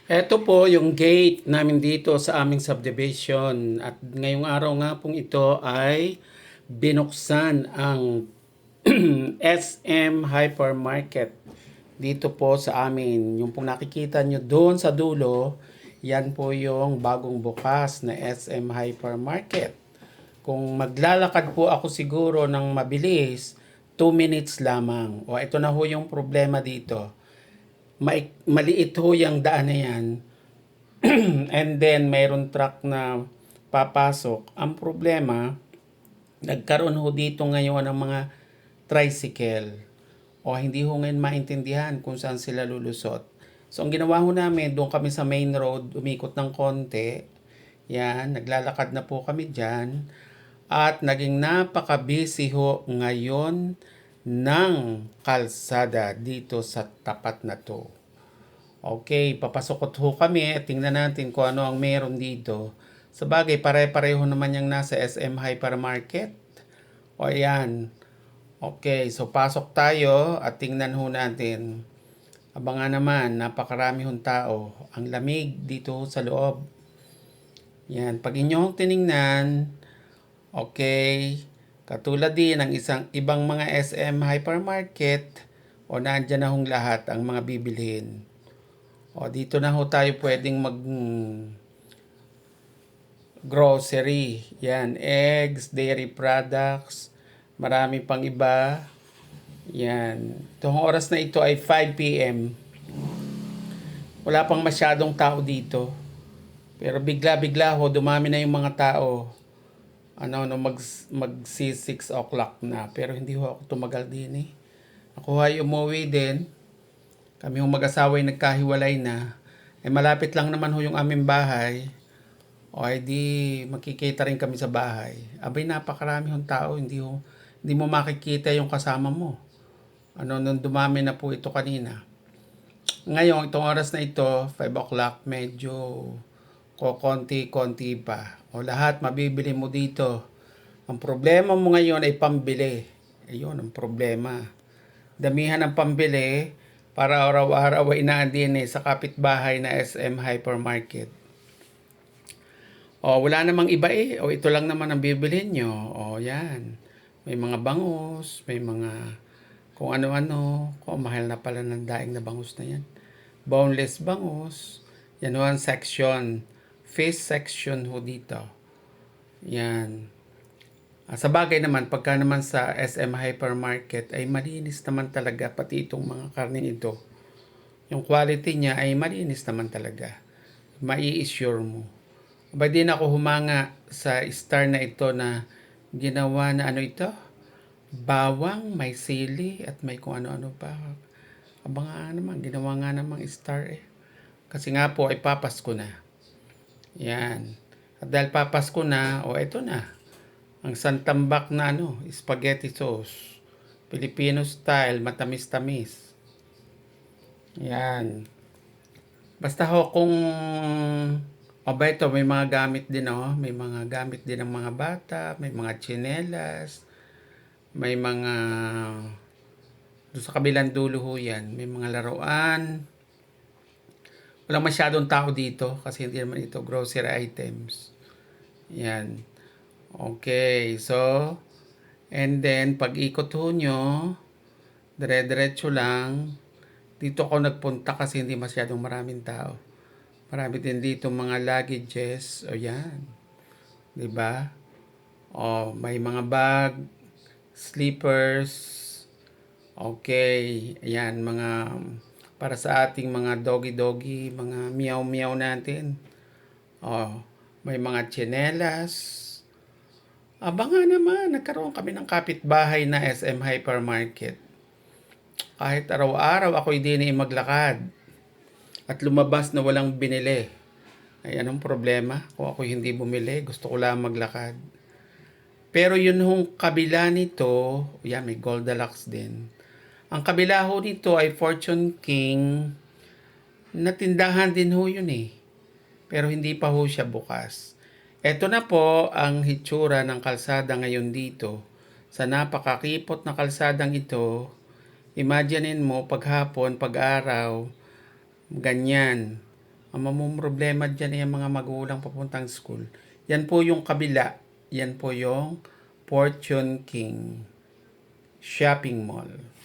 Eto po yung gate namin dito sa aming subdivision at ngayong araw nga pong ito ay binuksan ang SM Hypermarket dito po sa amin. Yung pong nakikita nyo doon sa dulo, yan po yung bagong bukas na SM Hypermarket. Kung maglalakad po ako siguro ng mabilis, 2 minutes lamang. O ito na ho yung problema dito. Maliit ho yung daan na yan. And then mayroon truck na papasok. Ang problema, nagkaroon ho dito ngayon ng mga tricycle. O hindi ho ngayon maintindihan kung saan sila lulusot. So ang ginawa ho namin, doon kami sa main road, umikot ng konti. Yan, naglalakad na po kami dyan. At naging napaka-busy ho ngayon ng kalsada dito sa tapat na to. Okay, papasok ho kami at tingnan natin kung ano ang meron dito. Sa bagay, pare-pareho naman yung nasa SM Hypermarket. O ayan. Okay, so pasok tayo at tingnan ho natin. Abangan naman, napakarami hong tao. Ang lamig dito sa loob. Yan, pag inyong tiningnan, okay, katulad din ng ibang mga SM Hypermarket, o nandyan na hong lahat ang mga bibilhin. O dito na ho tayo pwedeng mag grocery. Yan, eggs, dairy products, marami pang iba. Yan. Itong oras na ito ay 5 p.m. Wala pang masyadong tao dito. Pero bigla-bigla ho, dumami na yung mga tao. Mag 6 o'clock na. Pero hindi ho ako tumagal din eh. Ako ay umuwi din. Kami yung mag-asawa ay nagkahiwalay na. Eh malapit lang naman ho yung aming bahay. O ay di makikita rin kami sa bahay. Abay napakarami hong tao. Hindi mo makikita yung kasama mo. Nung dumami na po ito kanina. Ngayon, itong oras na ito, 5 o'clock, medyo konti-konti pa. O lahat mabibili mo dito. Ang problema mo ngayon ay pambili. Ayun ang problema. Damihan ng pambili para araw-araw ay naandin sa kapitbahay na SM Hypermarket. O wala namang iba eh. O ito lang naman ang bibilhin nyo. O yan. May mga bangus, may mga kung ano-ano. Kung mahal na pala ng daing na bangus na yan. Boneless bangus. Yan ho ang section. Fish section ho dito. Yan. Sa bagay naman, pagka naman sa SM Hypermarket ay malinis naman talaga pati itong mga karning ito. Yung quality niya ay malinis naman talaga. Mai-assure mo. Ba din ako humanga sa star na ito na ginawa na ano ito? Bawang, may sili at may kung ano-ano pa. Aba nga naman, ginawa nga namang star eh. Kasi nga po ay papasko na. Yan. At dahil papasko na, eto na. Ang santambak na spaghetti sauce. Filipino style, matamis-tamis. Yan. Basta ho kung ito, may mga gamit din may mga gamit din ng mga bata, may mga tsinelas, may mga doon sa kabilang dulo ho yan, may mga laruan. Walang masyadong tao dito kasi hindi naman ito grocery items. Yan. Okay, so and then pag ikot ho nyo, dire-diretso lang. Dito ako nagpunta kasi hindi masyadong maraming tao. Marami din dito mga luggages. O yan. 'Di ba? O may mga bag, slippers. Okay, ayan mga para sa ating mga doggy-doggy, mga meow-meow natin. O, may mga tsinelas. Aba nga naman, nagkaroon kami ng kapitbahay na SM Hypermarket. Kahit araw-araw ako'y din maglakad at lumabas na walang binili. Ay anong problema kung ako hindi bumili? Gusto ko lang maglakad. Pero yun hong kabila nito, yan may Goldilocks din. Ang kabila ho nito ay Fortune King na tindahan din ho yun eh. Pero hindi pa ho siya bukas. Ito na po ang hitsura ng kalsada ngayon dito. Sa napakakipot na kalsadang ito, imaginein mo paghapon, pag-araw, ganyan. Ang problema dyan ay ang mga magulang papuntang school. Yan po yung kabila. Yan po yung Fortune King Shopping Mall.